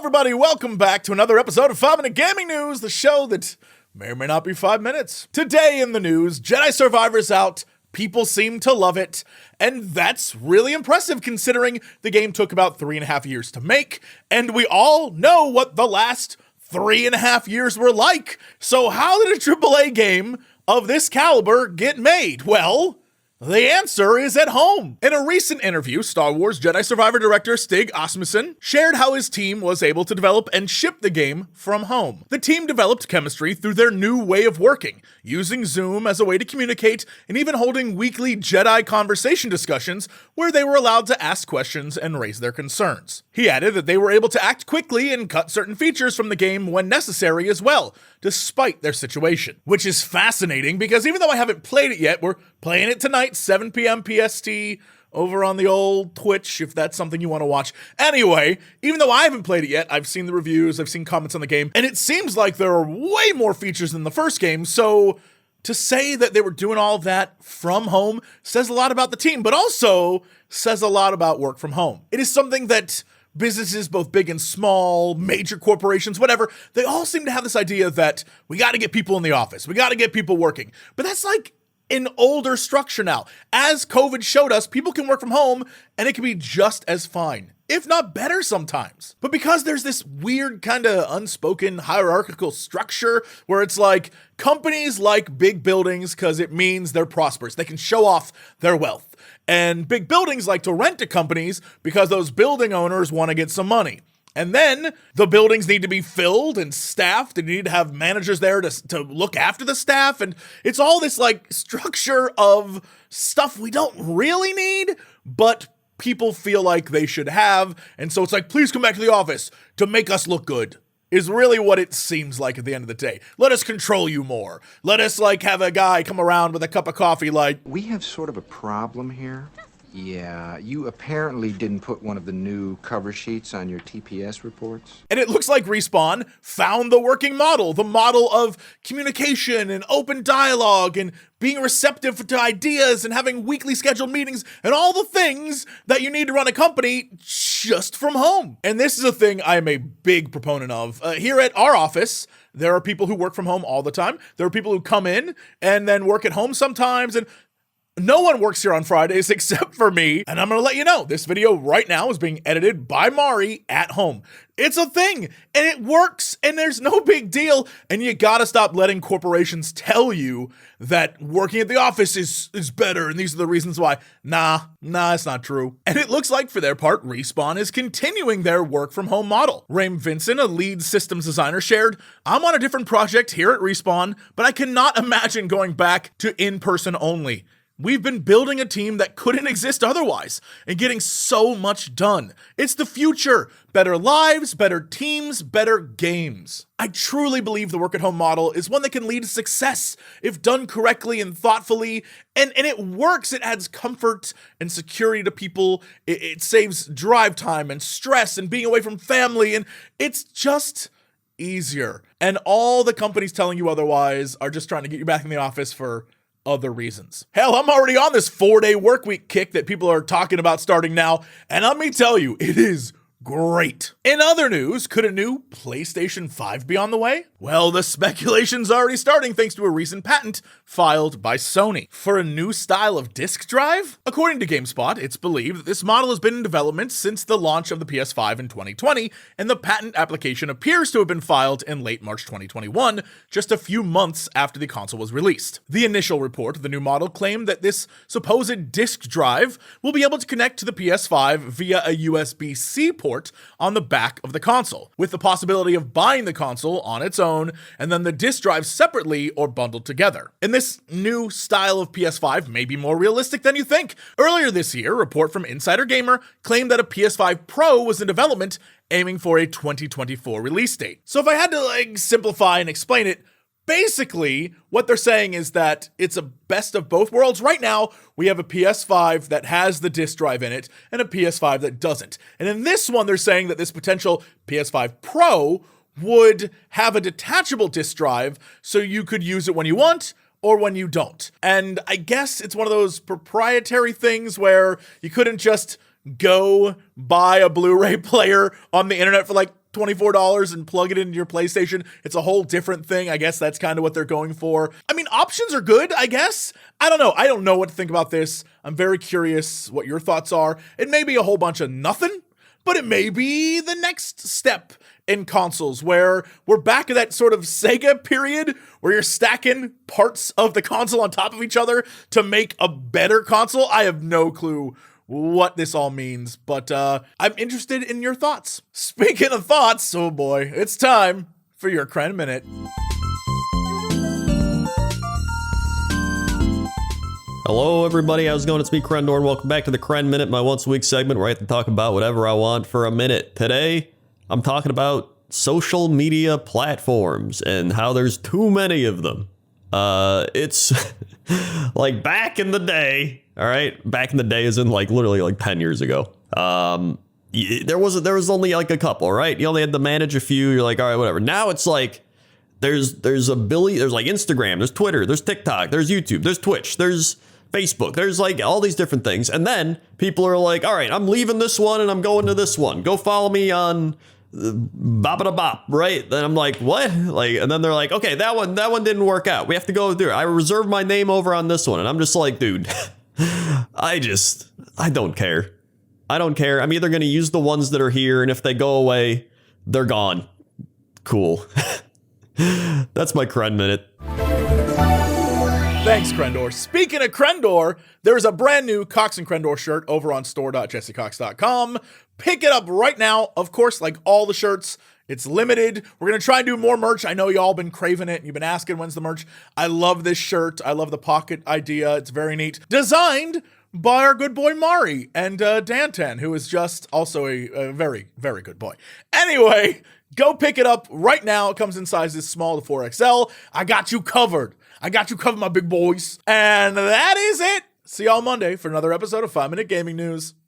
everybody, welcome back to another episode of 5 Minute Gaming News, the show that may or may not be 5 minutes. Today in the news, Jedi Survivor's out, people seem to love it, and that's really impressive considering the game took about 3.5 years to make, and we all know what the last 3.5 years were like. So how did a AAA game of this caliber get made? Well, the answer is at home. In a recent interview, Star Wars Jedi Survivor director Stig Asmussen shared how his team was able to develop and ship the game from home. The team developed chemistry through their new way of working, using Zoom as a way to communicate and even holding weekly Jedi conversation discussions where they were allowed to ask questions and raise their concerns. He added that they were able to act quickly and cut certain features from the game when necessary as well, despite their situation. Which is fascinating because even though I haven't played it yet, we're playing it tonight, 7 p.m. PST, over on the old Twitch, if that's something you want to watch. Anyway, even though I haven't played it yet, I've seen the reviews, I've seen comments on the game, and it seems like there are way more features than the first game, so to say that they were doing all of that from home says a lot about the team, but also says a lot about work from home. It is something that businesses, both big and small, major corporations, whatever, they all seem to have this idea that we got to get people in the office, we got to get people working, but that's like an older structure now. As COVID showed us, people can work from home and it can be just as fine, if not better sometimes. But because there's this weird kind of unspoken hierarchical structure where it's like companies like big buildings because it means they're prosperous. They can show off their wealth. And big buildings like to rent to companies because those building owners want to get some money. And then the buildings need to be filled and staffed, and you need to have managers there to look after the staff. And it's all this like structure of stuff we don't really need, but people feel like they should have. And so it's like, please come back to the office to make us look good, is really what it seems like at the end of the day. Let us control you more. Let us like have a guy come around with a cup of coffee like, we have sort of a problem here. Yeah, you apparently didn't put one of the new cover sheets on your TPS reports. And it looks like Respawn found the working model, the model of communication and open dialogue and being receptive to ideas and having weekly scheduled meetings and all the things that you need to run a company just from home. And this is a thing I am a big proponent of. Here at our office, there are people who work from home all the time. There are people who come in and then work at home sometimes, and no one works here on Fridays except for me, and I'm gonna let you know, this video right now is being edited by Mari at home. It's a thing, and it works, and there's no big deal, and you gotta stop letting corporations tell you that working at the office is better, and these are the reasons why. Nah, it's not true. And it looks like for their part, Respawn is continuing their work from home model. Raim Vincent, a lead systems designer, shared, I'm on a different project here at Respawn, but I cannot imagine going back to in-person only. We've been building a team that couldn't exist otherwise and getting so much done. It's the future. Better lives, better teams, better games. I truly believe the work at home model is one that can lead to success if done correctly and thoughtfully. And it works. It adds comfort and security to people. It saves drive time and stress and being away from family. And it's just easier. And all the companies telling you otherwise are just trying to get you back in the office for other reasons. Hell, I'm already on this 4-day work week kick that people are talking about starting now, and let me tell you, it is great. In other news, could a new PlayStation 5 be on the way? Well, the speculation's already starting thanks to a recent patent filed by Sony for a new style of disk drive. According to GameSpot, it's believed that this model has been in development since the launch of the PS5 in 2020, and the patent application appears to have been filed in late March 2021, just a few months after the console was released. The initial report of the new model claimed that this supposed disk drive will be able to connect to the PS5 via a USB-C port on the back of the console, with the possibility of buying the console on its own and then the disk drive separately or bundled together. And this new style of PS5 may be more realistic than you think. Earlier this year, a report from Insider Gamer claimed that a PS5 Pro was in development, aiming for a 2024 release date. So if I had to simplify and explain it, basically, what they're saying is that it's a best of both worlds. Right now, we have a PS5 that has the disk drive in it and a PS5 that doesn't. And in this one, they're saying that this potential PS5 Pro would have a detachable disk drive so you could use it when you want or when you don't. And I guess it's one of those proprietary things where you couldn't just go buy a Blu-ray player on the internet for like $24 and plug it into your PlayStation. It's a whole different thing. I guess that's kind of what they're going for. I mean, options are good, I guess. I don't know. I don't know what to think about this. I'm very curious what your thoughts are. It may be a whole bunch of nothing, but it may be the next step in consoles where we're back in that sort of Sega period where you're stacking parts of the console on top of each other to make a better console. I have no clue what this all means, but I'm interested in your thoughts. Speaking of thoughts, oh boy, it's time for your Kren Minute. Hello everybody, how's it going? It's me, Crendor, and welcome back to the Kren Minute, my once a week segment where I have to talk about whatever I want for a minute. Today, I'm talking about social media platforms and how there's too many of them. It's like back in the day, all right? Back in the day is in like literally like 10 years ago. There was only like a couple, right? You only had to manage a few. You're like, all right, whatever. Now it's like there's like Instagram, there's Twitter, there's TikTok, there's YouTube, there's Twitch, there's Facebook, there's like all these different things. And then people are like, all right, I'm leaving this one and I'm going to this one. Go follow me on bop, right? Then I'm like, what? Like, and then they're like, okay, that one didn't work out. We have to go through. I reserved my name over on this one. And I'm just like, dude, I don't care. I don't care. I'm either going to use the ones that are here. And if they go away, they're gone. Cool. That's my Kren Minute. Thanks, Crendor. Speaking of Crendor, there's a brand new Cox and Crendor shirt over on store.jessecox.com. Pick it up right now. Of course, like all the shirts, it's limited. We're going to try and do more merch. I know y'all been craving it and you've been asking when's the merch. I love this shirt. I love the pocket idea. It's very neat. Designed by our good boy Mari and Dantan, who is just also a very, very good boy. Anyway, go pick it up right now. It comes in sizes small to 4XL. I got you covered. I got you covered, my big boys. And that is it. See y'all Monday for another episode of 5 Minute Gaming News.